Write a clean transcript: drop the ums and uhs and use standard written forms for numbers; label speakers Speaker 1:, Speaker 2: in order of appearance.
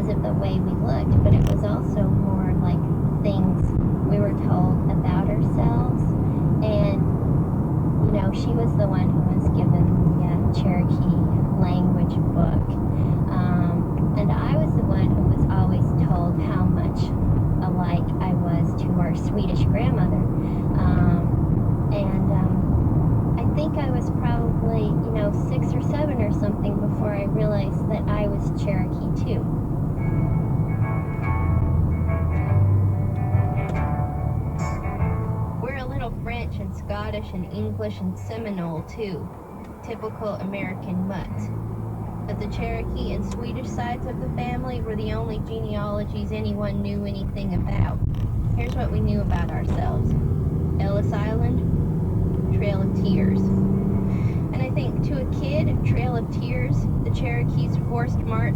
Speaker 1: because of the way we looked, but it was also more like things we were told about ourselves. And, you know, she was the one who was given the Cherokee language book. And I was the one who was always told how much alike I was to our Swedish grandmother. I think I was probably, 6 or 7 or something before I realized that I was Cherokee too. We're a little French and Scottish and English and Seminole too. Typical American mutt. But the Cherokee and Swedish sides of the family were the only genealogies anyone knew anything about. Here's what we knew about ourselves. Ellis Island, Trail of Tears. And I think to a kid, Trail of Tears, the Cherokee's forced march